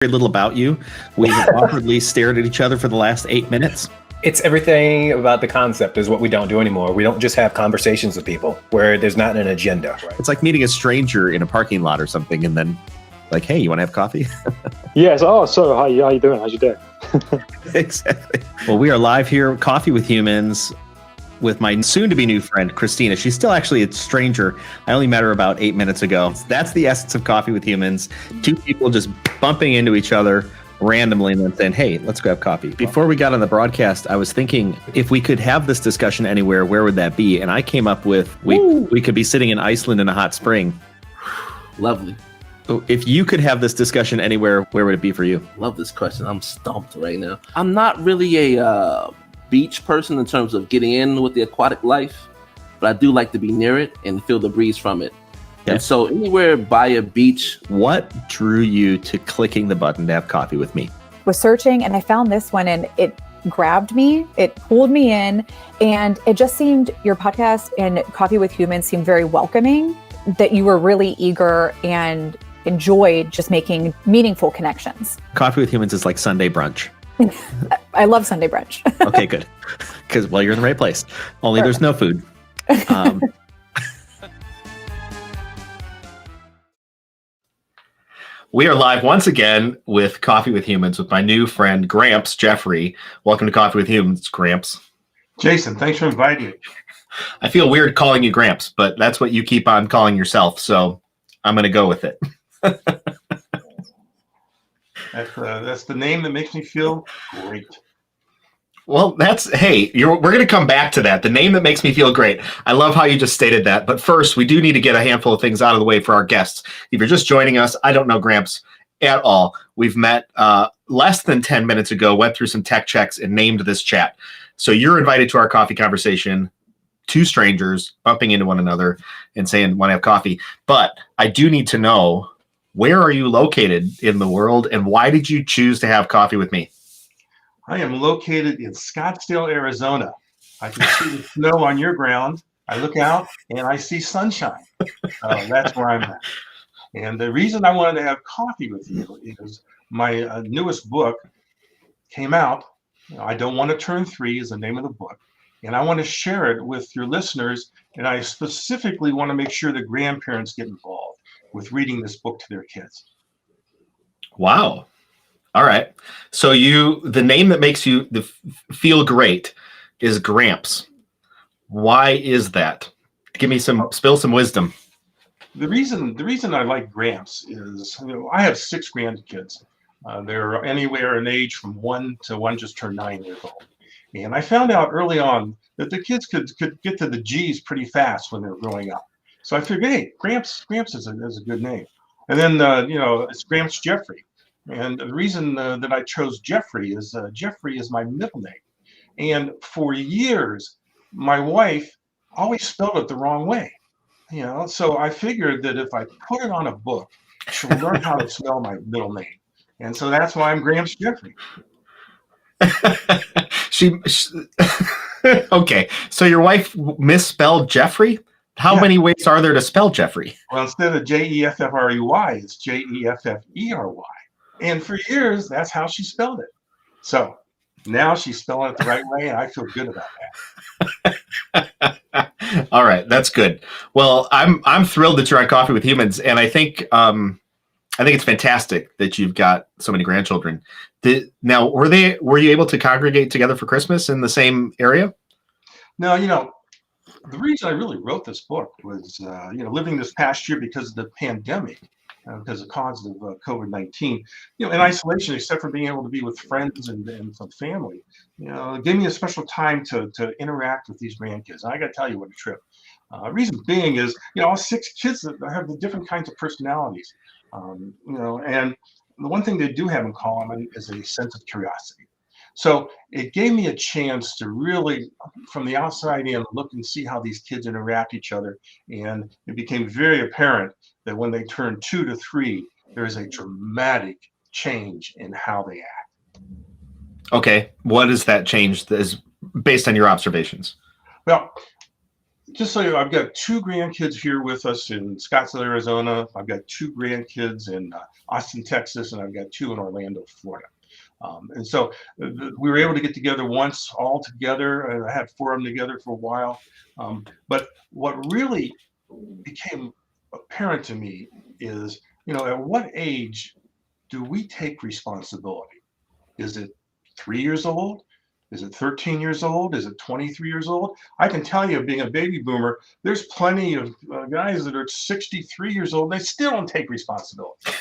very little about you. We have awkwardly stared at each other for the last 8 minutes. It's everything about the concept is what we don't do anymore. We don't just have conversations with people where there's not an agenda. Right? It's like meeting a stranger in a parking lot or something, and then like, hey, you want to have coffee? Yes. Oh, so how you doing? How's your day? Exactly. Well, we are live here, Coffee with Humans, with my soon-to-be new friend, Christina. She's still actually a stranger. I only met her about 8 minutes ago. That's the essence of Coffee with Humans. Two people just bumping into each other randomly and then saying, hey, let's go have coffee. Before we got on the broadcast, I was thinking if we could have this discussion anywhere, where would that be? And I came up with we could be sitting in Iceland in a hot spring. Lovely. If you could have this discussion anywhere, where would it be for you? Love this question. I'm stumped right now. I'm not really a beach person in terms of getting in with the aquatic life, but I do like to be near it and feel the breeze from it. Okay. And so anywhere by a beach. What drew you to clicking the button to have coffee with me? Was searching and I found this one and it grabbed me, it pulled me in, and it just seemed, your podcast and Coffee with Humans seemed very welcoming, that you were really eager and enjoyed just making meaningful connections. Coffee with Humans is like Sunday brunch. I love Sunday brunch. Okay, good. Because, well, you're in the right place. Only There's no food. We are live once again with Coffee with Humans with my new friend, Gramps Jeffrey. Welcome to Coffee with Humans, Gramps. Jason, thanks for inviting me. I feel weird calling you Gramps, but that's what you keep on calling yourself, so I'm going to go with it. That's the name that makes me feel great. Well, we're going to come back to that. The name that makes me feel great. I love how you just stated that. But first, we do need to get a handful of things out of the way for our guests. If you're just joining us, I don't know Gramps at all. We've met less than 10 minutes ago, went through some tech checks, and named this chat. So you're invited to our coffee conversation, two strangers bumping into one another and saying, want to have coffee. But I do need to know, where are you located in the world, and why did you choose to have coffee with me? I am located in Scottsdale, Arizona. I can see the snow on your ground. I look out and I see sunshine. That's where I'm at. And the reason I wanted to have coffee with you is my newest book came out. I Don't Want to Turn 3 is the name of the book. And I want to share it with your listeners. And I specifically want to make sure that grandparents get involved with reading this book to their kids. Wow. All right. So the name that makes you feel great is Gramps. Why is that? Give me spill some wisdom. The reason I like Gramps is, I have 6 grandkids. They're anywhere in age from 1 to 1 just turned 9 years old. And I found out early on that the kids could get to the G's pretty fast when they were growing up. So I figured, hey, Gramps is a good name. And then, it's Gramps Jeffrey. And the reason that I chose Jeffrey is my middle name. And for years, my wife always spelled it the wrong way. So I figured that if I put it on a book, she'll learn how to spell my middle name. And so that's why I'm Gramps Jeffrey. Okay. So your wife misspelled Jeffrey? How many ways are there to spell Jeffrey? Well, instead of Jeffrey, it's Jeffery. And for years, that's how she spelled it. So now she's spelling it the right way, and I feel good about that. All right, that's good. Well, I'm thrilled that you're on Coffee with Humans, and I think it's fantastic that you've got so many grandchildren. Now, were you able to congregate together for Christmas in the same area? No, the reason I really wrote this book was, living this past year because of the pandemic. Because of the cause of COVID-19, in isolation, except for being able to be with friends and some family, it gave me a special time to interact with these grandkids. And I got to tell you, what a trip. Reason being is, all 6 kids that have the different kinds of personalities, and the one thing they do have in common is a sense of curiosity. So it gave me a chance to really, from the outside in, look and see how these kids interact with each other. And it became very apparent that when they turn 2 to 3, there is a dramatic change in how they act. Okay. What is that change that is based on your observations? Well, just so you know, I've got 2 grandkids here with us in Scottsdale, Arizona. I've got 2 grandkids in Austin, Texas, and I've got 2 in Orlando, Florida. And so we were able to get together once all together, and I had 4 of them together for a while. But what really became apparent to me is, at what age do we take responsibility? Is it 3 years old? Is it 13 years old? Is it 23 years old? I can tell you, being a baby boomer, there's plenty of guys that are 63 years old, and they still don't take responsibility.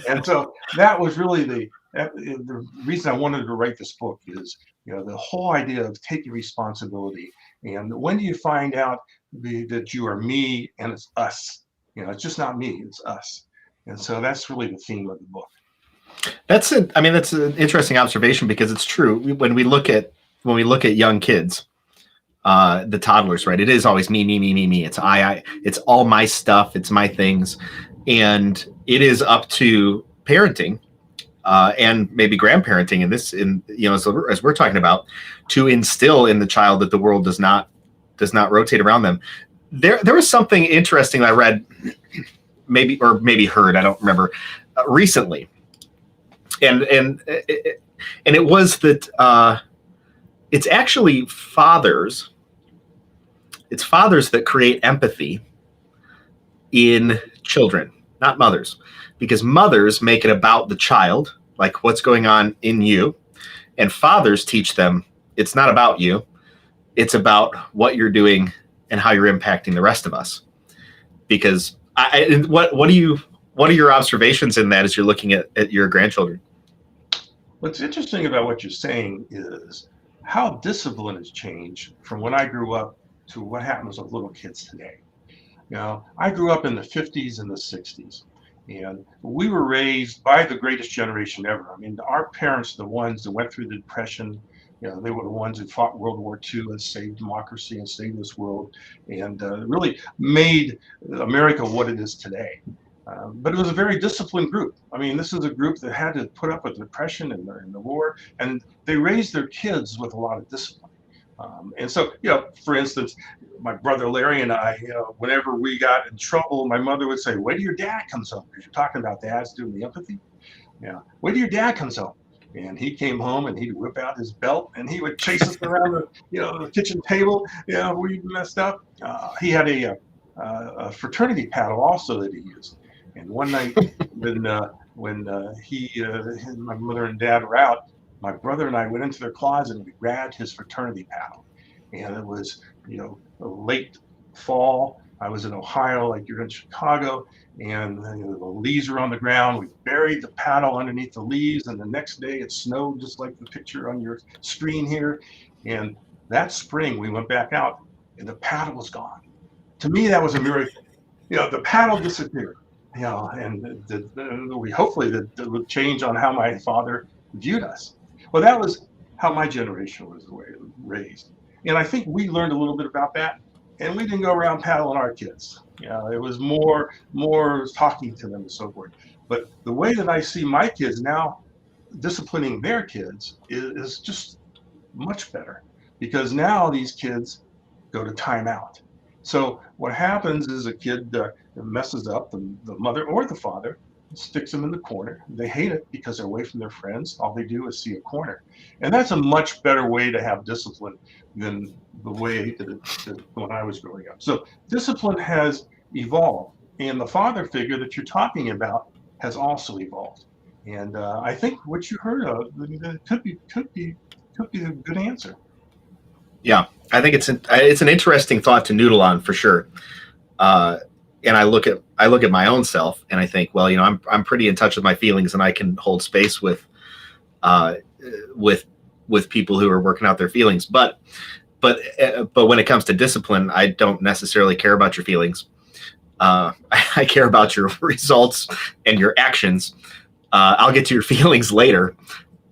And so that was really the reason I wanted to write this book is, the whole idea of taking responsibility. And when do you find out that you are me and it's us? It's just not me, it's us. And so that's really the theme of the book. That's an interesting observation, because it's true. When we look at young kids, the toddlers, right? It is always me, me, me, me, me. It's I. It's all my stuff. It's my things, and it is up to parenting, and maybe grandparenting as we're talking about, to instill in the child that the world does not rotate around them. There was something interesting I read, maybe heard. I don't remember recently. And it was that it's actually fathers. It's fathers that create empathy in children, not mothers, because mothers make it about the child, like what's going on in you, and fathers teach them it's not about you, it's about what you're doing and how you're impacting the rest of us. Because what are your observations in that as you're looking at your grandchildren? What's interesting about what you're saying is how discipline has changed from when I grew up to what happens with little kids today. I grew up in the 50s and the 60s, and we were raised by the greatest generation ever. I mean, our parents, the ones that went through the Depression, they were the ones who fought World War II and saved democracy and saved this world, and really made America what it is today. But it was a very disciplined group. I mean, this is a group that had to put up with the Depression and the war, and they raised their kids with a lot of discipline. And so, for instance, my brother Larry and I, whenever we got in trouble, my mother would say, "Wait till your dad comes home," because you're talking about dads doing the empathy. Wait till your dad comes home. And he came home and he'd whip out his belt and he would chase us around the kitchen table. We messed up. He had a fraternity paddle also that he used. And one night when my mother and dad were out, my brother and I went into their closet and we grabbed his fraternity paddle. And it was, a late fall. I was in Ohio, like you're in Chicago, and the leaves were on the ground. We buried the paddle underneath the leaves, and the next day it snowed, just like the picture on your screen here. And that spring we went back out and the paddle was gone. To me, that was a miracle. The paddle disappeared. And we hopefully that would change on how my father viewed us. Well, that was how my generation was raised. And I think we learned a little bit about that. And we didn't go around paddling our kids. It was more talking to them and so forth. But the way that I see my kids now disciplining their kids is just much better, because now these kids go to timeout. So what happens is a kid messes up, the mother or the father sticks them in the corner. They hate it because they're away from their friends. All they do is see a corner. And that's a much better way to have discipline than the way that when I was growing up. So discipline has evolved, and the father figure that you're talking about has also evolved. And I think what you heard of could be a good answer. Yeah, I think it's an interesting thought to noodle on for sure. And I look at my own self and I think, well, I'm pretty in touch with my feelings, and I can hold space with people who are working out their feelings. But when it comes to discipline, I don't necessarily care about your feelings. I care about your results and your actions. I'll get to your feelings later.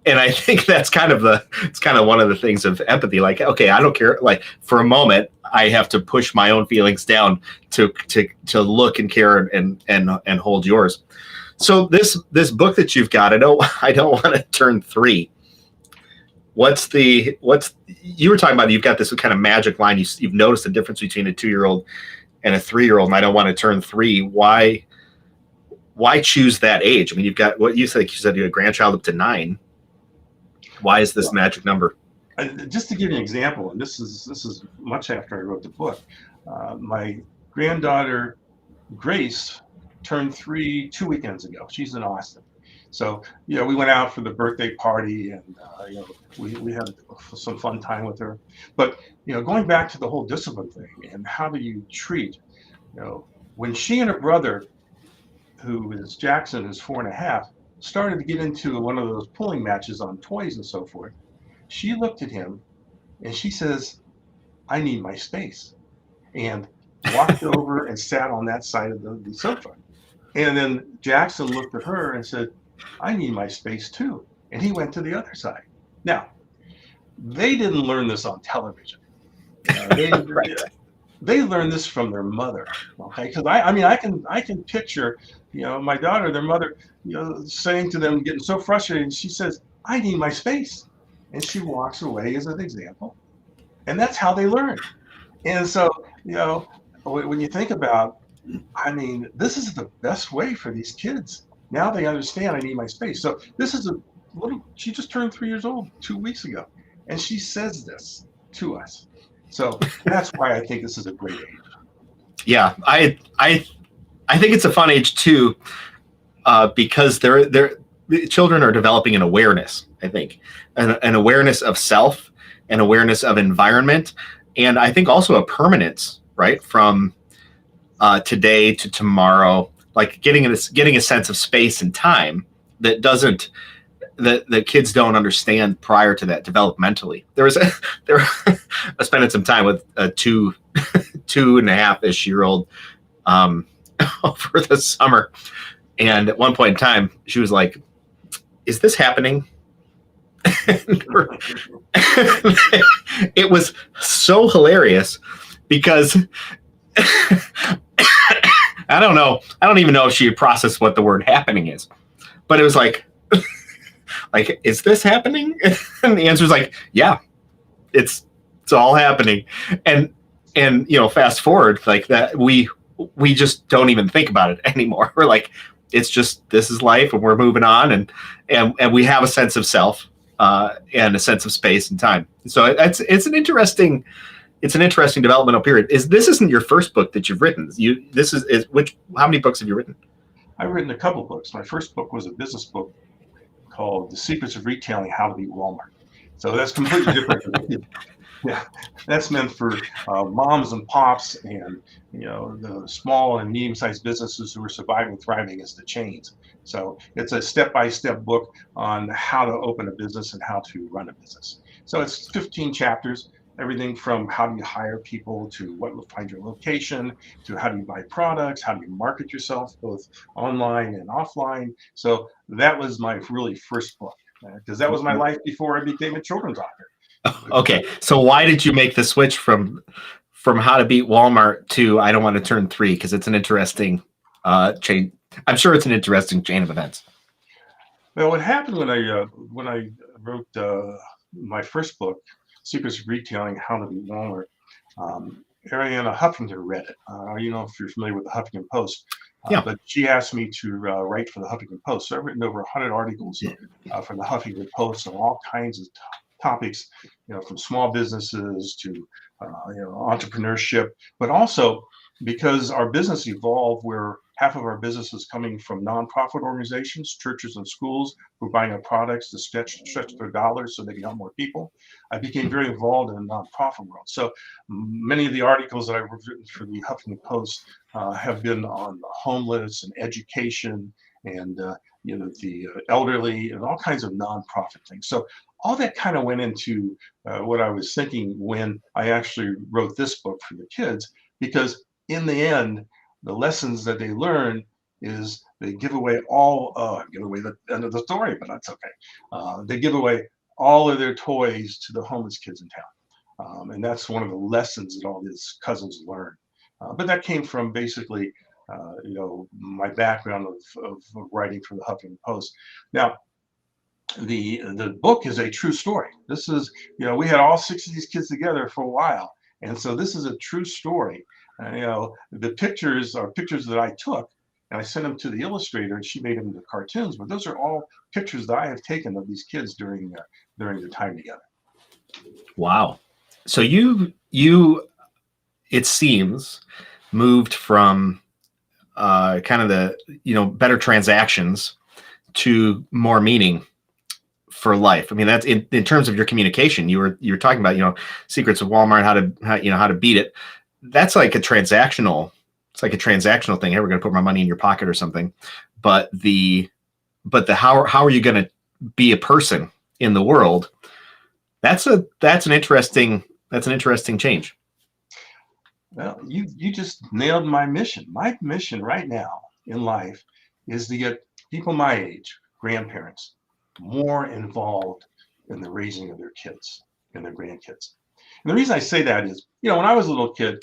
And I think that's kind of one of the things of empathy. Like, okay, I don't care. Like, for a moment, I have to push my own feelings down to look and care and hold yours. So this book that you've got, I don't want to turn 3 what's you were talking about? You've got this kind of magic line. You've noticed the difference between a 2-year-old and a 3-year-old, and I don't want to turn 3. Why choose that age? I mean, you've got what you said. You said you had a grandchild up to 9. Why is this magic number? Just to give you an example, and this is much after I wrote the book. My granddaughter Grace turned 3 2 weekends ago. She's in Austin. So, we went out for the birthday party, and we had some fun time with her. But going back to the whole discipline thing and how do you treat, when she and her brother, who is Jackson, is 4.5, started to get into one of those pulling matches on toys and so forth, she looked at him and she says, "I need my space," and walked over and sat on that side of the sofa. And then Jackson looked at her and said, "I need my space too." And he went to the other side. Now, they didn't learn this on television. Right. They learned this from their mother. Okay, because I can picture, my daughter, their mother, saying to them, getting so frustrated, and she says, "I need my space," and she walks away as an example, and that's how they learn. And so, when you think about, this is the best way for these kids. Now they understand I need my space. So this is she just turned 3 years old 2 weeks ago, and she says this to us. So that's why I think this is a great age. Yeah, I think it's a fun age too, because the children are developing an awareness. I think an awareness of self, an awareness of environment, and I think also a permanence, right, from today to tomorrow, like getting a sense of space and time that doesn't that kids don't understand prior to that developmentally. I spent some time with a 2.5-ish year old over the summer, and at one point in time she was like, "Is this happening?" It was so hilarious because I don't know. I don't even know if she had processed what the word "happening" is, but it was like, is this happening? And the answer is like, yeah, it's all happening. And fast forward like that, we just don't even think about it anymore. We're like, it's just, this is life, and we're moving on, and we have a sense of self and a sense of space and time. So it's an interesting developmental period. This isn't your first book that you've written. How many books have you written? I've written a couple books. My first book was a business book called The Secrets of Retailing: How to Beat Walmart. So that's completely different. Yeah, that's meant for moms and pops, and the small and medium-sized businesses who are surviving, thriving as the chains. So it's a step-by-step book on how to open a business and how to run a business. So it's 15 chapters. Everything from how do you hire people, to what will find your location, to how do you buy products, how do you market yourself both online and offline. So that was my really first book, because that was my life before I became a children's author. Okay, so why did you make the switch from How to Beat Walmart to I Don't Want to Turn 3? Because it's an interesting chain. I'm sure it's an interesting chain of events. Well, what happened when I wrote my first book, Secrets of Retailing: How to Beat Walmart, Arianna Huffington read it. If you're familiar with the Huffington Post. Yeah. But she asked me to write for the Huffington Post. So I've written over 100 articles for the Huffington Post on all kinds of topics, from small businesses to entrepreneurship, but also because our business evolved where half of our business is coming from nonprofit organizations, churches and schools who are buying our products to stretch their dollars so they can help more people. I became very involved in the nonprofit world. So many of the articles that I've written for the Huffington Post have been on the homeless and education and the elderly and all kinds of nonprofit things. So all that kind of went into what I was thinking when I actually wrote this book for the kids, because in the end, the lessons that they learn is they give away give away the end of the story, but that's okay. They give away all of their toys to the homeless kids in town. And that's one of the lessons that all these cousins learn. But that came from basically, my background of writing for the Huffington Post. Now, the book is a true story. This is, we had all 6 of these kids together for a while, and so this is a true story. The pictures are pictures that I took, and I sent them to the illustrator, and she made them into cartoons. But those are all pictures that I have taken of these kids during their time together. Wow. So you it seems moved from kind of the better transactions to more meaning for life. I mean, that's in terms of your communication. You were talking about secrets of Walmart, how to beat it. That's like a transactional. It's like a transactional thing. Hey, we're going to put my money in your pocket or something. But the how are you going to be a person in the world? That's an interesting change. Well, you just nailed my mission. My mission right now in life is to get people my age, grandparents, more involved in the raising of their kids and their grandkids. And the reason I say that is, when I was a little kid,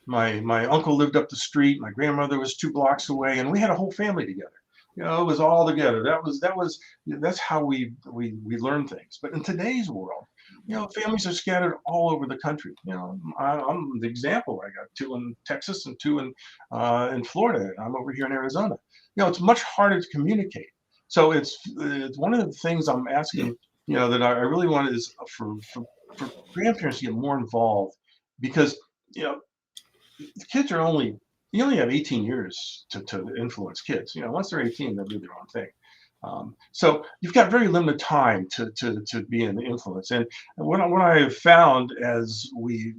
my uncle lived up the street, my grandmother was 2 blocks away, and we had a whole family together. It was all together. That's how we learn things. But in today's world, families are scattered all over the country. I'm the example. I got 2 in Texas and 2 in Florida. I'm over here in Arizona. It's much harder to communicate. So it's one of the things I'm asking, that I really want is for grandparents to get more involved, because the kids are you only have 18 years to influence kids. Once they're 18, they'll do their own thing. So you've got very limited time to be an influence. And what I have found, as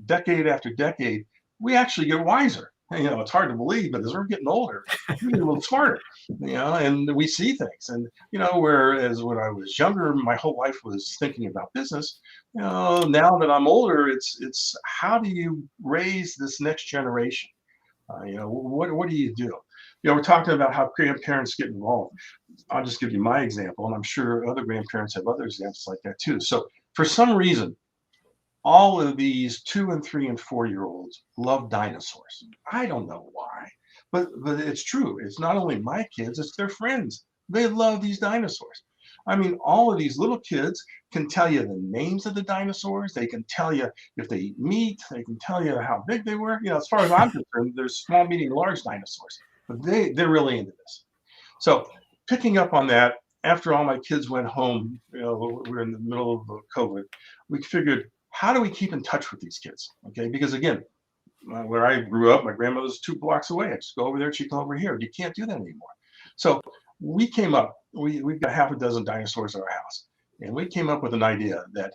decade after decade, we actually get wiser. It's hard to believe, but as we're getting older, we get a little smarter, and we see things. And, whereas when I was younger, my whole life was thinking about business, now that I'm older, it's how do you raise this next generation? What do you do? We're talking about how grandparents get involved. I'll just give you my example, and I'm sure other grandparents have other examples like that too. So for some reason, all of these 2 and 3 and 4-year-olds love dinosaurs. I don't know why, but it's true. It's not only my kids, it's their friends. They love these dinosaurs. I mean, all of these little kids can tell you the names of the dinosaurs. They can tell you if they eat meat. They can tell you how big they were. As far as I'm concerned, there's small, medium, large dinosaurs, but they're really into this. So picking up on that, after all my kids went home, we're in the middle of COVID, we figured, how do we keep in touch with these kids? Okay, because again, where I grew up, my grandmother's 2 blocks away. I just go over there, she come over here. You can't do that anymore. So we came up, we've got half a dozen dinosaurs at our house. And we came up with an idea that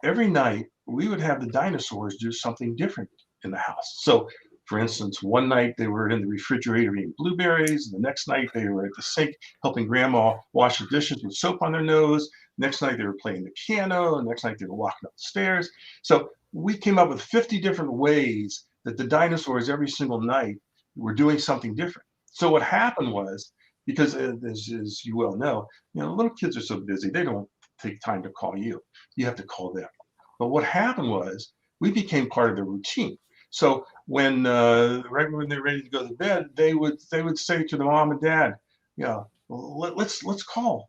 every night we would have the dinosaurs do something different in the house. So for instance, one night they were in the refrigerator eating blueberries. And the next night they were at the sink helping grandma wash the dishes with soap on their nose. Next night they were playing the piano. And next night they were walking up the stairs. So we came up with 50 different ways that the dinosaurs every single night were doing something different. So what happened was, because as you well know, little kids are so busy, they don't take time to call you. You have to call them. But what happened was, we became part of their routine. So when right when they're ready to go to bed, they would say to the mom and dad, let's call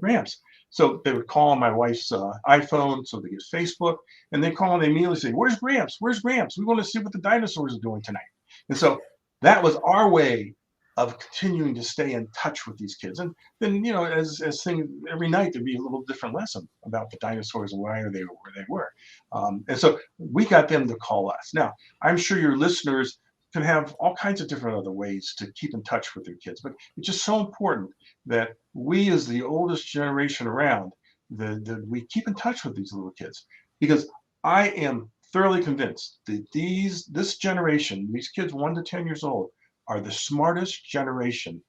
Gramps. So they would call on my wife's iPhone, so they get Facebook, and they call and they immediately say, "Where's Gramps? Where's Gramps? We want to see what the dinosaurs are doing tonight." And so that was our way of continuing to stay in touch with these kids. And then, as things, every night there'd be a little different lesson about the dinosaurs and why they were where they were. And so we got them to call us. Now, I'm sure your listeners can have all kinds of different other ways to keep in touch with their kids, but it's just so important that we, as the oldest generation around, that we keep in touch with these little kids, because I am thoroughly convinced that this generation, these kids 1 to 10 years old, are the smartest generation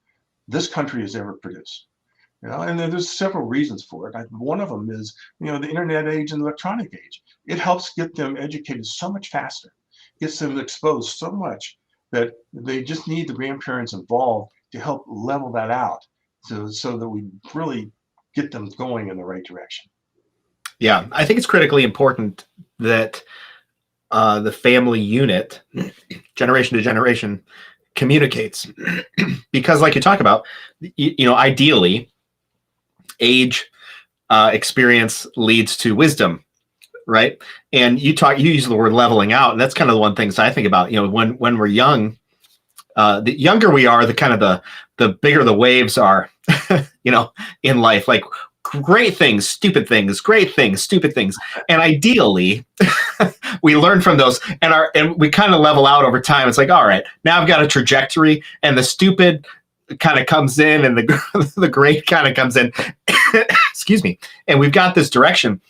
this country has ever produced. And there's several reasons for it. One of them is, the internet age and the electronic age. It helps get them educated so much faster, gets them exposed so much that they just need the grandparents involved to help level that out, so that we really get them going in the right direction. Yeah, I think it's critically important that the family unit, generation to generation, communicates, because like you talk about, ideally, age, experience leads to wisdom, right? And you use the word leveling out, and that's kind of the one things I think about. When we're young, the younger we are, the kind of the bigger the waves are, in life. Like great things, stupid things, great things, stupid things, and ideally, we learn from those, and we kind of level out over time. It's like, all right, now I've got a trajectory, and the stupid kind of comes in, and the great kind of comes in. Excuse me, and we've got this direction.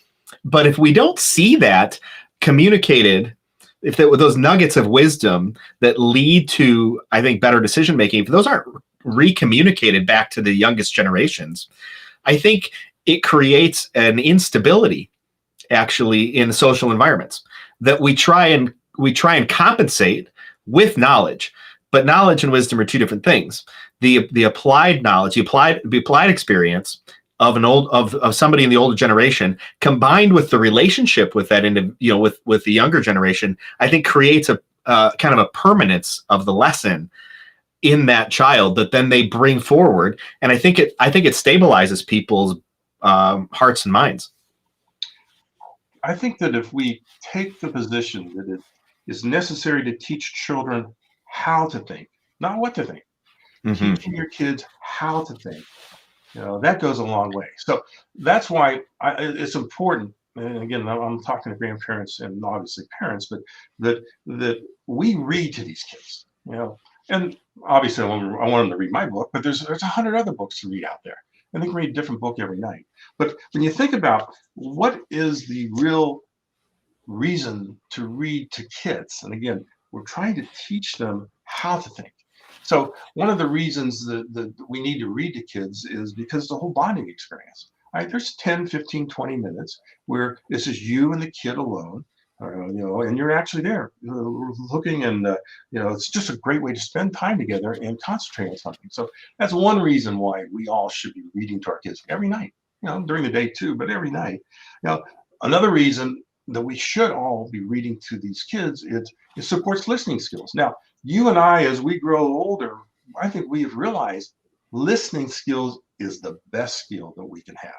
But if we don't see that communicated, if those nuggets of wisdom that lead to, I think, better decision making, if those aren't recommunicated back to the youngest generations, I think it creates an instability actually in social environments that we try and compensate with knowledge. But knowledge and wisdom are two different things. The applied knowledge, the applied experience of somebody in the older generation, combined with the relationship with that with the younger generation, I think creates a kind of a permanence of the lesson in that child that then they bring forward, and I think it stabilizes people's hearts and minds. I think that if we take the position that it is necessary to teach children how to think, not what to think, teaching your kids how to think, that goes a long way. So that's why it's important. And again, I'm talking to grandparents and obviously parents, but that we read to these kids, and obviously I want them to read my book, but there's 100 other books to read out there, and they can read a different book every night. But when you think about what is the real reason to read to kids, and again, we're trying to teach them how to think. So one of the reasons that we need to read to kids is because the whole bonding experience. Right? There's 10, 15, 20 minutes where this is you and the kid alone, and you're actually there looking, and it's just a great way to spend time together and concentrate on something. So that's one reason why we all should be reading to our kids every night, during the day too, but every night. Another reason that we should all be reading to these kids is it supports listening skills. Now, you and I, as we grow older, I think we have realized listening skills is the best skill that we can have.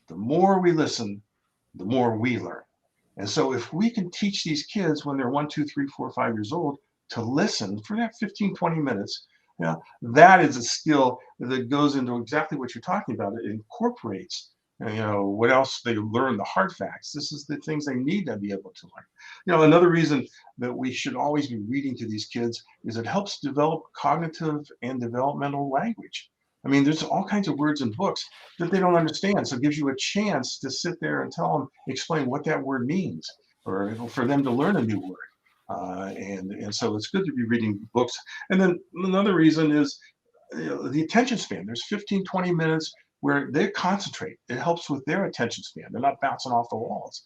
The more we listen, the more we learn. And so if we can teach these kids when they're 1, 2, 3, 4, 5 years old to listen for that 15, 20 minutes, that is a skill that goes into exactly what you're talking about. It incorporates what else they learn, the hard facts. This is the things they need to be able to learn. Another reason that we should always be reading to these kids is it helps develop cognitive and developmental language. I mean, there's all kinds of words in books that they don't understand. So it gives you a chance to sit there and explain what that word means, or for them to learn a new word. And so it's good to be reading books. And then another reason is the attention span. There's 15, 20 minutes where they concentrate. It helps with their attention span. They're not bouncing off the walls.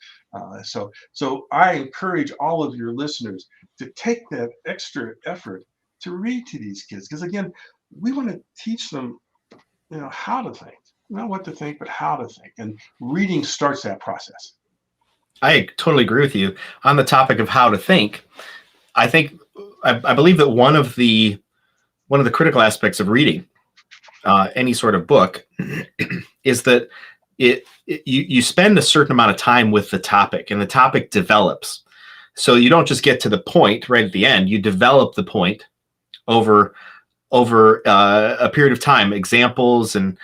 So I encourage all of your listeners to take that extra effort to read to these kids. Because again, we want to teach them, how to think. Not what to think, but how to think. And reading starts that process. I totally agree with you. On the topic of how to think, I believe that one of the critical aspects of reading any sort of book is that you spend a certain amount of time with the topic, and the topic develops. So you don't just get to the point right at the end. You develop the point over a period of time, examples and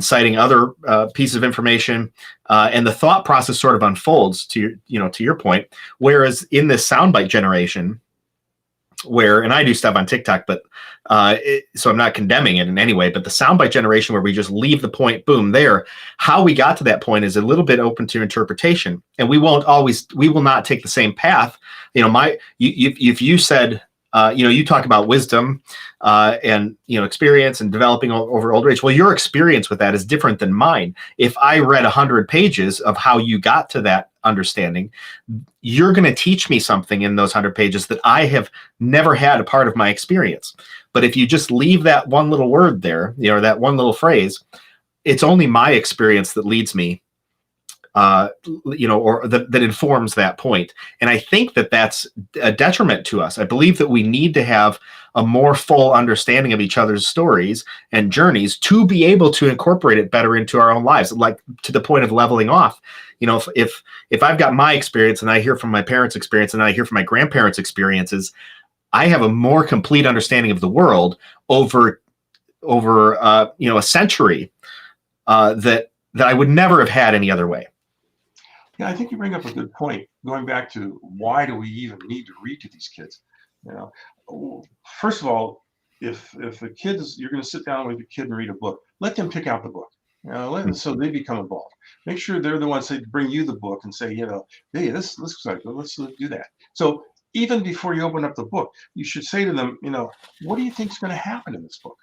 citing other pieces of information, and the thought process sort of unfolds to your point. Whereas in this soundbite generation, and I do stuff on TikTok, but so I'm not condemning it in any way, but the soundbite generation where we just leave the point, boom, there. How we got to that point is a little bit open to interpretation, and we will not take the same path. If you said, you talk about wisdom and experience and developing over older age. Well, your experience with that is different than mine. If I read 100 pages of how you got to that understanding, you're going to teach me something in those 100 pages that I have never had a part of my experience. But if you just leave that one little word there, that one little phrase, it's only my experience that leads me, or that informs that point. And I think that that's a detriment to us. I believe that we need to have a more full understanding of each other's stories and journeys to be able to incorporate it better into our own lives, like to the point of leveling off. You know, if I've got my experience and I hear from my parents' experience and I hear from my grandparents' experiences, I have a more complete understanding of the world over a century that I would never have had any other way. Yeah, I think you bring up a good point. Going back to why do we even need to read to these kids? You know, first of all, if the kids, you're going to sit down with your kid and read a book, let them pick out the book. You know, so they become involved. Make sure they're the ones that bring you the book and say, you know, hey, this looks like good. Let's do that. So even before you open up the book, you should say to them, you know, what do you think is going to happen in this book?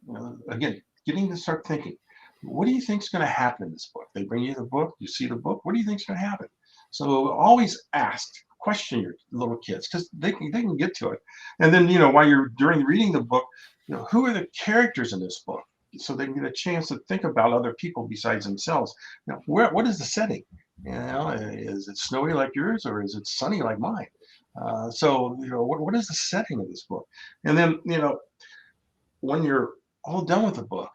You know, again, getting them to start thinking. What do you think is going to happen in this book? They bring you the book, you see the book. What do you think is going to happen? So always ask, question your little kids because they can get to it. And then, you know, while you're during reading the book, you know, who are the characters in this book? So they can get a chance to think about other people besides themselves. You know, what is the setting? You know, is it snowy like yours or is it sunny like mine? So, you know, what is the setting of this book? And then, you know, when you're all done with the book,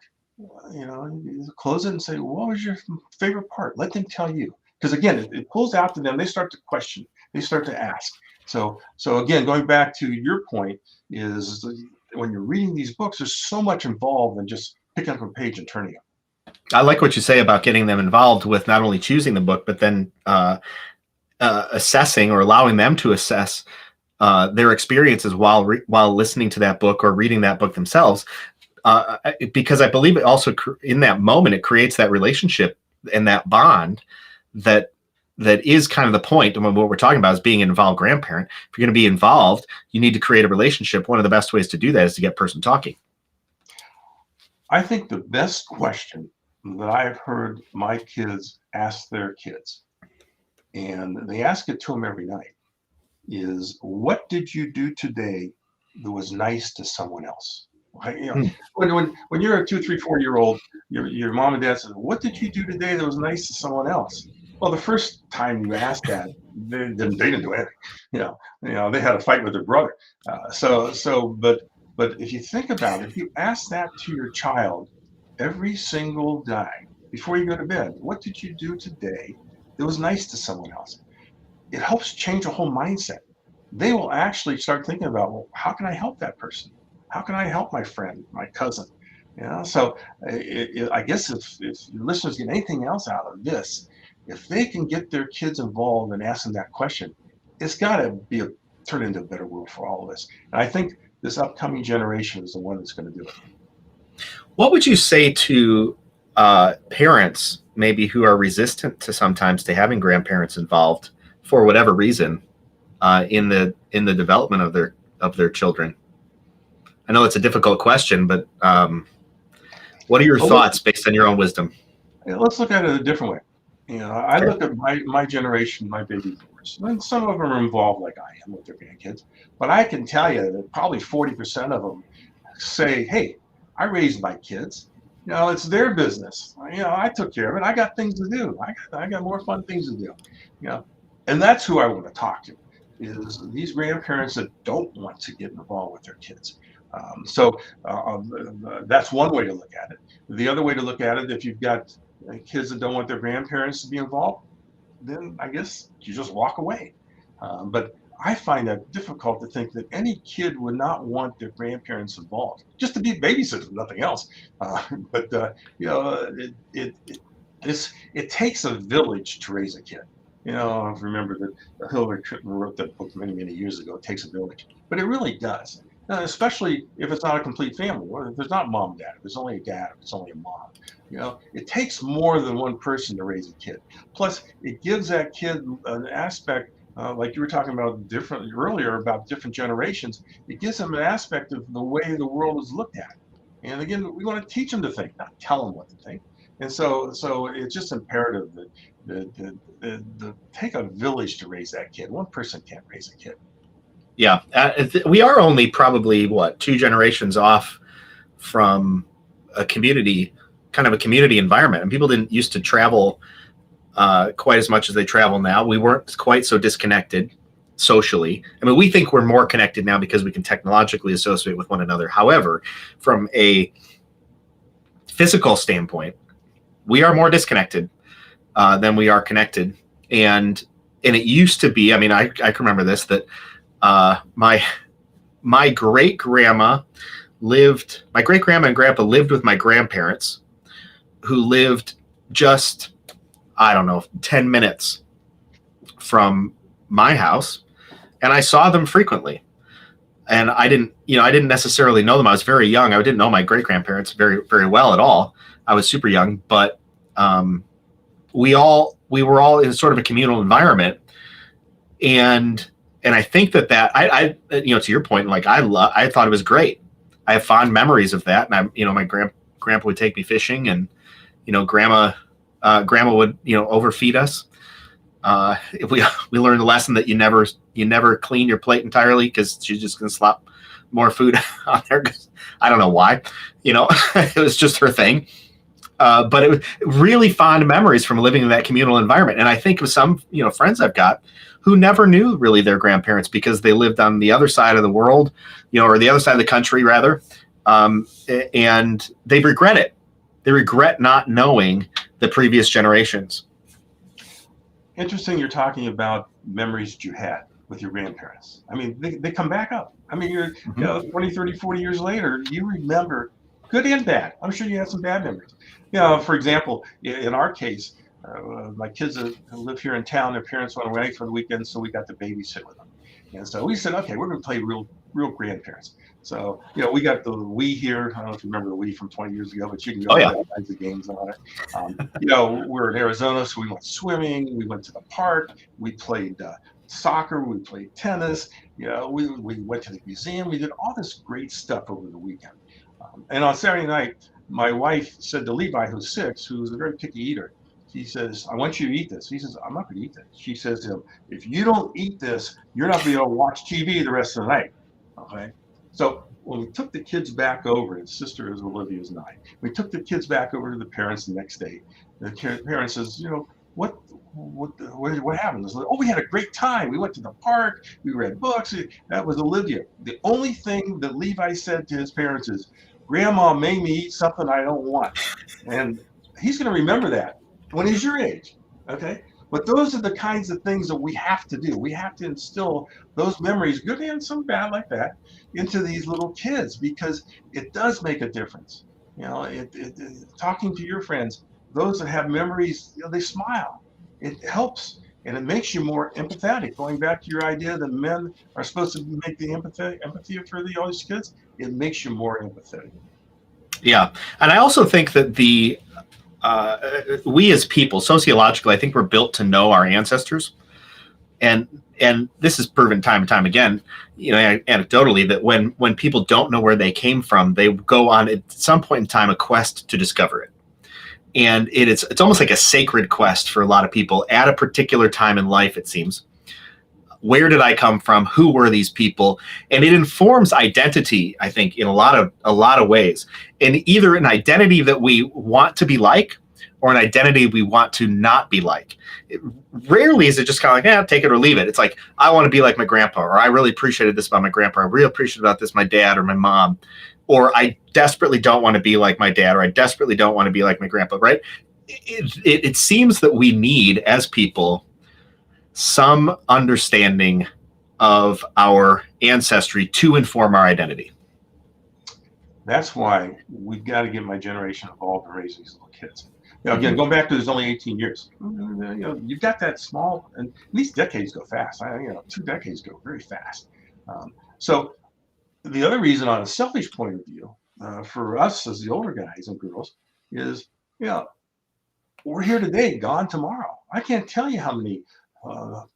you know, you close it and say, what was your favorite part? Let them tell you. Because again, it pulls out to them. They start to question. They start to ask. So again, going back to your point is when you're reading these books, there's so much involved in just picking up a page and turning it. I like what you say about getting them involved with not only choosing the book, but then assessing or allowing them to assess their experiences while listening to that book or reading that book themselves. Because I believe it also in that moment, it creates that relationship and that bond that is kind of the point. And what we're talking about is being an involved grandparent. If you're going to be involved, you need to create a relationship. One of the best ways to do that is to get person talking. I think the best question that I've heard my kids ask their kids, and they ask it to them every night, is what did you do today that was nice to someone else? You know, when you're a 2, 3, 4-year-old, your mom and dad says, what did you do today that was nice to someone else? Well, the first time you asked that, they didn't do anything. You know, they had a fight with their brother. But if you think about it, if you ask that to your child every single day before you go to bed, what did you do today that was nice to someone else? It helps change a whole mindset. They will actually start thinking about, well, how can I help that person? How can I help my friend, my cousin? You know, so I guess if your listeners get anything else out of this, if they can get their kids involved and ask them that question, it's got to turn into a better world for all of us. And I think this upcoming generation is the one that's going to do it. What would you say to parents maybe who are resistant to sometimes to having grandparents involved for whatever reason in the development of their children? I know it's a difficult question, but what are your thoughts based on your own wisdom? Let's look at it a different way. You know, I look at my generation, my baby boomers, and some of them are involved like I am with their grandkids, but I can tell you that probably 40% of them say, hey, I raised my kids. You know, it's their business. You know, I took care of it. I got things to do. I got more fun things to do. You know, and that's who I want to talk to, is these grandparents that don't want to get involved with their kids. That's one way to look at it. The other way to look at it, if you've got kids that don't want their grandparents to be involved, then I guess you just walk away. But I find that difficult to think that any kid would not want their grandparents involved, just to be babysitters, nothing else. You know, it takes a village to raise a kid. You know, I remember that Hillary Clinton wrote that book many, many years ago. It takes a village, but it really does. Especially if it's not a complete family, or if there's not mom and dad, if there's only a dad, if it's only a mom. You know, it takes more than one person to raise a kid. Plus, it gives that kid an aspect, like you were talking about earlier about different generations. It gives them an aspect of the way the world is looked at. And again, we want to teach them to think, not tell them what to think. And so it's just imperative that take a village to raise that kid. One person can't raise a kid. Yeah, we are only probably 2 generations off from a community environment, and people didn't used to travel quite as much as they travel now. We weren't quite so disconnected. socially. I mean, we think we're more connected now because we can technologically associate with one another. However, from a physical standpoint, we are more disconnected than we are connected. And it used to be, I mean, I can remember this, that my great grandma my great grandma and grandpa lived with my grandparents, who lived just, I don't know, 10 minutes from my house. And I saw them frequently. And I didn't necessarily know them. I was very young. I didn't know my great grandparents very, very well at all. I was super young, but we were all in sort of a communal environment. And I think that I to your point, like I thought it was great. I have fond memories of that. And my grandpa would take me fishing, and, grandma would, overfeed us. We learned the lesson that you never clean your plate entirely, because she's just going to slop more food on there. I don't know why, it was just her thing. But it was really fond memories from living in that communal environment. And I think of some, friends I've got who never knew really their grandparents because they lived on the other side of the world, or the other side of the country rather. And they regret it. They regret not knowing the previous generations. Interesting, you're talking about memories that you had with your grandparents. I mean, they come back up. I mean, you're 20, 30, 40 years later, you remember good and bad. I'm sure you have some bad memories. For example, in our case, my kids who live here in town, their parents went away for the weekend, so we got to babysit with them. And so we said, okay, we're going to play real grandparents. So, we got the Wii here. I don't know if you remember the Wii from 20 years ago, but you can go all kinds of games on it. We're in Arizona, so we went swimming. We went to the park. We played soccer. We played tennis. We went to the museum. We did all this great stuff over the weekend. And on Saturday night, my wife said to Levi, who's 6, who's a very picky eater, she says, I want you to eat this. He says, I'm not going to eat this. She says to him, if you don't eat this, you're not going to be able to watch TV the rest of the night. Okay. So when we took the kids back over, his sister is Olivia's 9. We took the kids back over to the parents the next day. The parents says, what happened? Like, we had a great time. We went to the park. We read books. That was Olivia. The only thing that Levi said to his parents is, Grandma made me eat something I don't want. And he's going to remember that when he's your age. Okay. But those are the kinds of things that we have to do. We have to instill those memories, good and some bad like that, into these little kids, because it does make a difference. Talking to your friends, those that have memories, they smile. It helps, and it makes you more empathetic. Going back to your idea that men are supposed to make the empathy for all these kids, it makes you more empathetic. Yeah, and I also think that we as people, sociologically, I think we're built to know our ancestors, and this is proven time and time again, anecdotally, that when people don't know where they came from, they go on at some point in time a quest to discover it. And it's almost like a sacred quest for a lot of people at a particular time in life, it seems. Where did I come from? Who were these people? And it informs identity, I think, in a lot of ways. And either an identity that we want to be like, or an identity we want to not be like. Rarely is it just kind of like, take it or leave it. It's like, I want to be like my grandpa, or I really appreciated this about my grandpa. I really appreciated about this my dad or my mom. Or I desperately don't want to be like my dad, or I desperately don't want to be like my grandpa, right? It seems that we need, as people, some understanding of our ancestry to inform our identity. That's why we've got to get my generation involved in raising these little kids. Again, going back to there's only 18 years. You've got that small, and these decades go fast. 2 decades go very fast. So the other reason, on a selfish point of view, for us as the older guys and girls, is we're here today, gone tomorrow. I can't tell you how many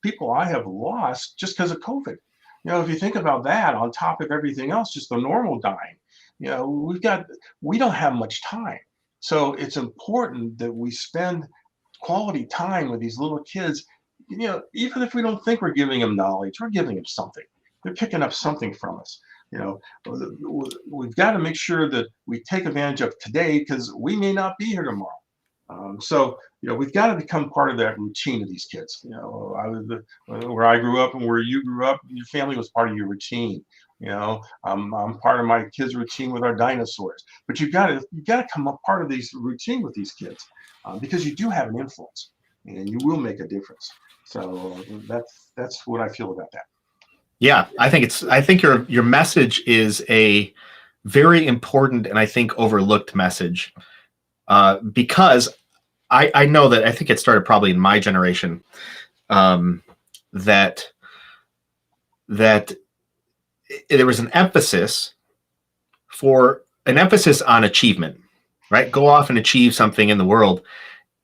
people I have lost just because of COVID. If you think about that, on top of everything else, just the normal dying, we don't have much time. So it's important that we spend quality time with these little kids. Even if we don't think we're giving them knowledge, we're giving them something. They're picking up something from us. We've got to make sure that we take advantage of today, because we may not be here tomorrow. So we've got to become part of that routine of these kids. Where I grew up and where you grew up, your family was part of your routine. I'm part of my kids' routine with our dinosaurs. But you got to come up part of these routine with these kids because you do have an influence and you will make a difference. So that's what I feel about that. Yeah, I think your message is a very important and I think overlooked message because I know that I think it started probably in my generation that there was an emphasis on achievement, right? Go off and achieve something in the world.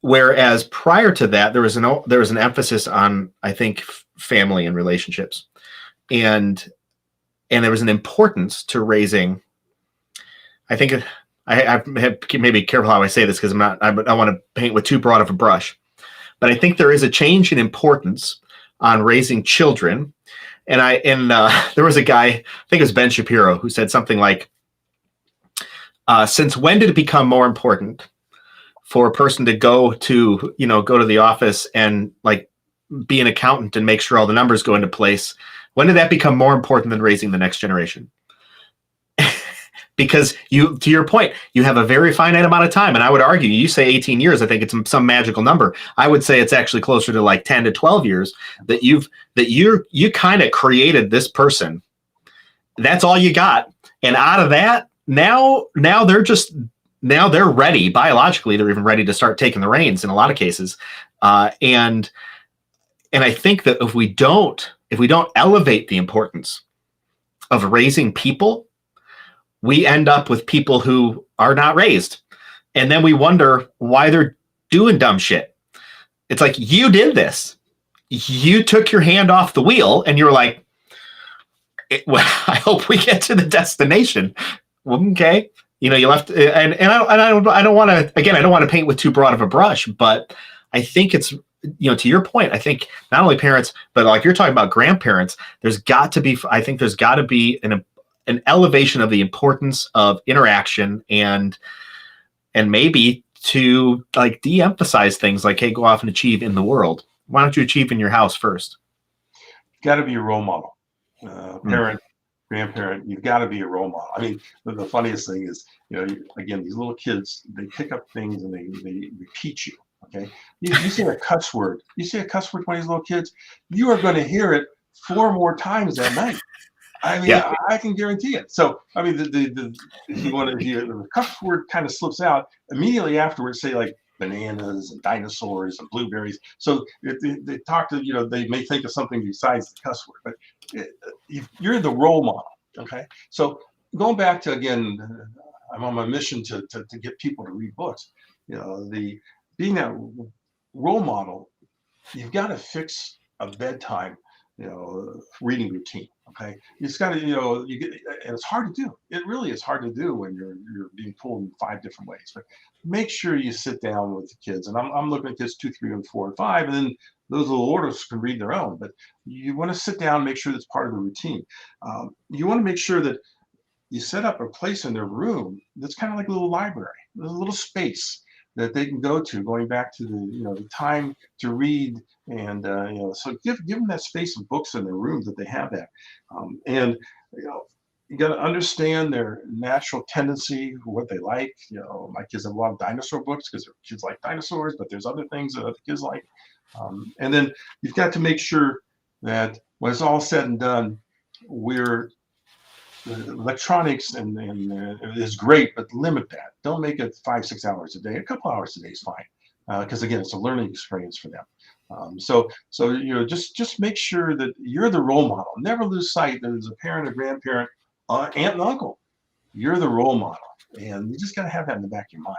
Whereas prior to that, there was an emphasis on, I think, family and relationships, and there was an importance to raising. I think I have maybe careful how I say this because I want to paint with too broad of a brush, but I think there is a change in importance on raising children. And there was a guy, I think it was Ben Shapiro, who said something like, since when did it become more important for a person to go to the office and like be an accountant and make sure all the numbers go into place? When did that become more important than raising the next generation? Because to your point, you have a very finite amount of time. And I would argue, you say 18 years, I think it's some magical number. I would say it's actually closer to like 10 to 12 years that you kind of created this person. That's all you got. And out of that, now they're ready biologically. They're even ready to start taking the reins in a lot of cases. And I think that if we don't elevate the importance of raising people, we end up with people who are not raised. And then we wonder why they're doing dumb shit. It's like, you did this. You took your hand off the wheel and you're like, I hope we get to the destination. Okay. You left, and I don't want to paint with too broad of a brush, but I think it's, to your point, I think not only parents, but like you're talking about grandparents, there's got to be an elevation of the importance of interaction and maybe to like de-emphasize things like, hey, go off and achieve in the world. Why don't you achieve in your house first? Got to be a role model. Parent, grandparent, you've got to be a role model. I mean, the funniest thing is, again, these little kids, they pick up things and they repeat you. Okay. You say a cuss word. You say a cuss word to one of these little kids, you are going to hear it 4 more times that night. I mean, yeah. I can guarantee it. So, I mean, the cuss word kind of slips out immediately afterwards, say like bananas and dinosaurs and blueberries. So they talk to, they may think of something besides the cuss word, but you're the role model. Okay. So going back to, again, I'm on my mission to get people to read books. Being that role model, you've got to fix a bedtime reading routine. Okay, it's got to, and it's hard to do. It really is hard to do when you're being pulled in 5 different ways. But make sure you sit down with the kids, and I'm looking at kids 2, 3, and 4, and 5, and then those little orders can read their own. But you want to sit down and make sure that's part of the routine. You want to make sure that you set up a place in their room that's kind of like a little library, a little space that they can go to, going back to the time to read, and so give them that space of books in their room that they have that, and you got to understand their natural tendency, what they like. My kids have a lot of dinosaur books because their kids like dinosaurs, but there's other things that other kids like, and then you've got to make sure that when it's all said and done, electronics and is great, but limit that. Don't make it 5-6 hours a day. A couple hours a day is fine, because again, it's a learning experience for them. So just make sure that you're the role model. Never lose sight that as a parent, a grandparent, aunt and uncle, you're the role model, and you just got to have that in the back of your mind.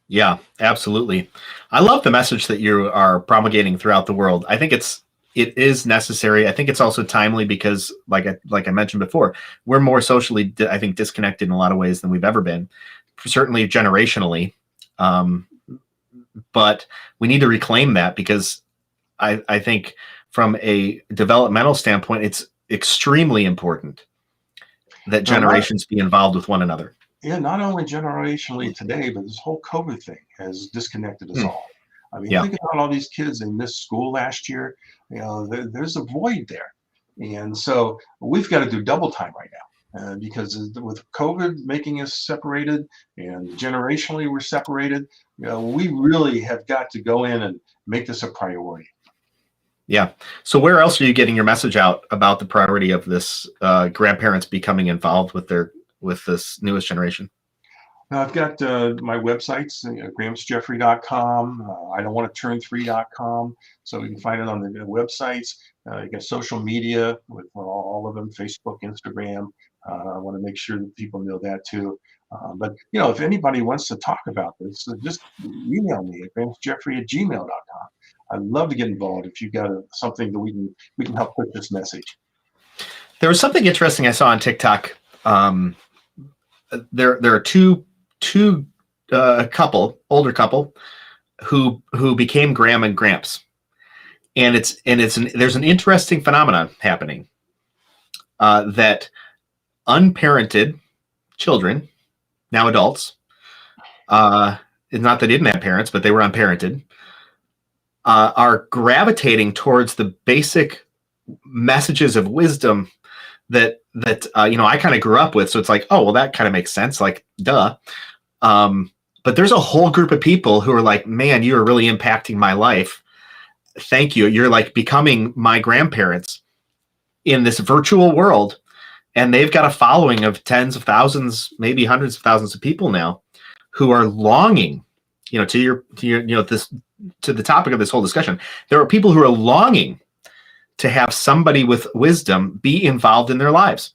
Yeah, absolutely. I love the message that you are promulgating throughout the world. I think it is necessary. I think it's also timely because, like I mentioned before, we're more socially, I think, disconnected in a lot of ways than we've ever been, certainly generationally. But we need to reclaim that because I think from a developmental standpoint, it's extremely important that generations be involved with one another. Yeah, not only generationally today, but this whole COVID thing has disconnected us Hmm. all. I mean, Yeah. think about all these kids, they missed school last year. There's a void there. And so we've got to do double time right now because with COVID making us separated and generationally we're separated, we really have got to go in and make this a priority. Yeah. So where else are you getting your message out about the priority of this grandparents becoming involved with this newest generation? Now, I've got my websites, grampsjeffrey.com, I don't want to turn 3.com. So you can find it on the websites. You got social media with all of them, Facebook, Instagram. I want to make sure that people know that too. But, if anybody wants to talk about this, just email me at grampsjeffrey@gmail.com. I'd love to get involved if you've got something that we can help push this message. There was something interesting I saw on TikTok. There are two older couple who became Graham and Gramps, and there's an interesting phenomenon happening that unparented children, now adults, not that they didn't have parents, but they were unparented, are gravitating towards the basic messages of wisdom that I kind of grew up with. So it's like, oh, well, that kind of makes sense. Like, duh. But there's a whole group of people who are like, man, you are really impacting my life. Thank you. You're like becoming my grandparents in this virtual world. And they've got a following of tens of thousands, maybe hundreds of thousands of people now who are longing, to the topic of this whole discussion. There are people who are longing to have somebody with wisdom be involved in their lives.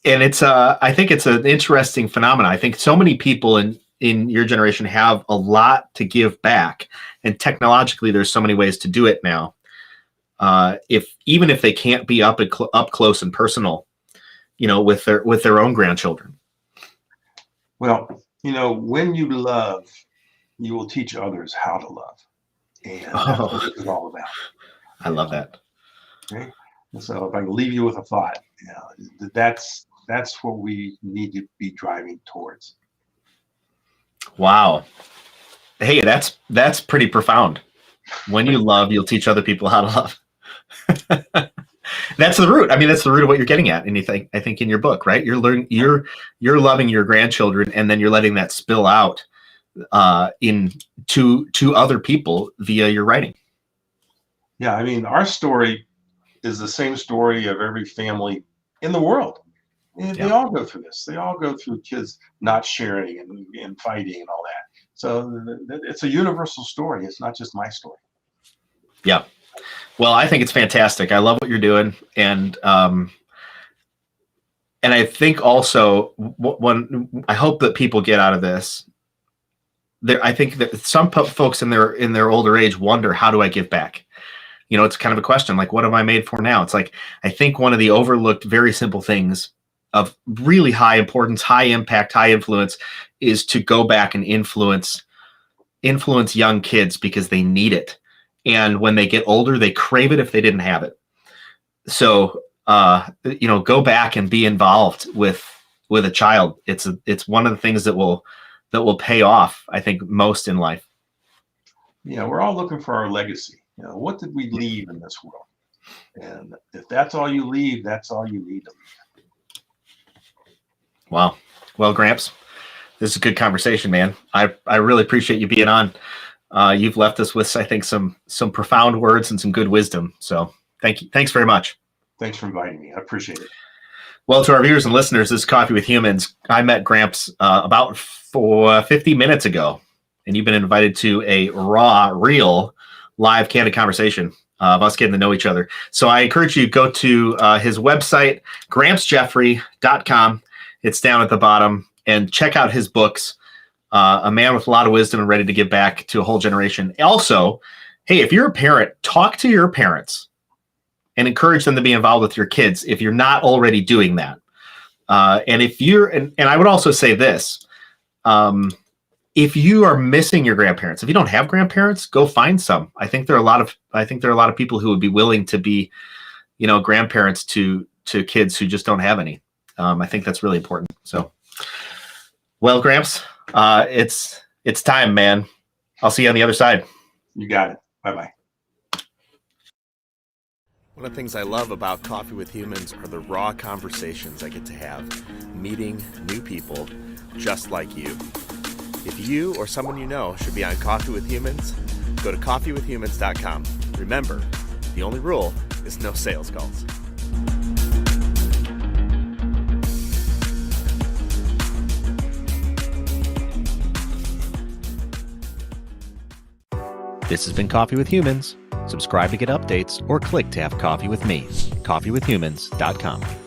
And I think it's an interesting phenomenon. I think so many people in your generation have a lot to give back, and technologically there's so many ways to do it now. Even if they can't be up close and personal, with their own grandchildren. Well, when you love, you will teach others how to love. And that's what this is all about. I love that. Okay. So if I can leave you with a thought, that's what we need to be driving towards. Wow. Hey, that's pretty profound. When you love, you'll teach other people how to love. That's the root. I mean, that's the root of what you're getting at. And I think in your book, right? You're loving your grandchildren, and then you're letting that spill out to other people via your writing. Yeah, I mean, our story is the same story of every family in the world. And they all go through this. They all go through kids not sharing and fighting and all that. So it's a universal story. It's not just my story. Yeah. Well, I think it's fantastic. I love what you're doing. And I think also I hope that people get out of this. I think that some folks in their older age wonder, how do I give back? It's kind of a question, like, what am I made for now? It's like, I think one of the overlooked, very simple things of really high importance, high impact, high influence is to go back and influence young kids, because they need it. And when they get older, they crave it if they didn't have it. So, go back and be involved with a child. It's one of the things that will pay off, I think, most in life. Yeah, we're all looking for our legacy. What did we leave in this world? And if that's all you leave, that's all you need to leave. Wow. Well, Gramps, this is a good conversation, man. I really appreciate you being on. You've left us with, I think, some profound words and some good wisdom. So thank you. Thanks very much. Thanks for inviting me. I appreciate it. Well, to our viewers and listeners, this is Coffee with Humans. I met Gramps about 50 minutes ago, and you've been invited to a raw, real, live, candid conversation of us getting to know each other. So I encourage you to go to his website, grampsjeffrey.com. It's down at the bottom, and check out his books. A man with a lot of wisdom and ready to give back to a whole generation. Also, hey, if you're a parent, talk to your parents and encourage them to be involved with your kids if you're not already doing that. And if and I would also say this, if you are missing your grandparents, if you don't have grandparents, go find some. I think there are a lot of people who would be willing to be, grandparents to kids who just don't have any. I think that's really important. So Well, Gramps, it's time, man. I'll see you on the other side. You got it. Bye-bye. One of the things I love about Coffee with Humans are the raw conversations I get to have, meeting new people just like you. If you or someone you know should be on Coffee with Humans, go to coffeewithhumans.com. Remember, the only rule is no sales calls. This has been Coffee with Humans. Subscribe to get updates or click to have coffee with me. coffeewithhumans.com.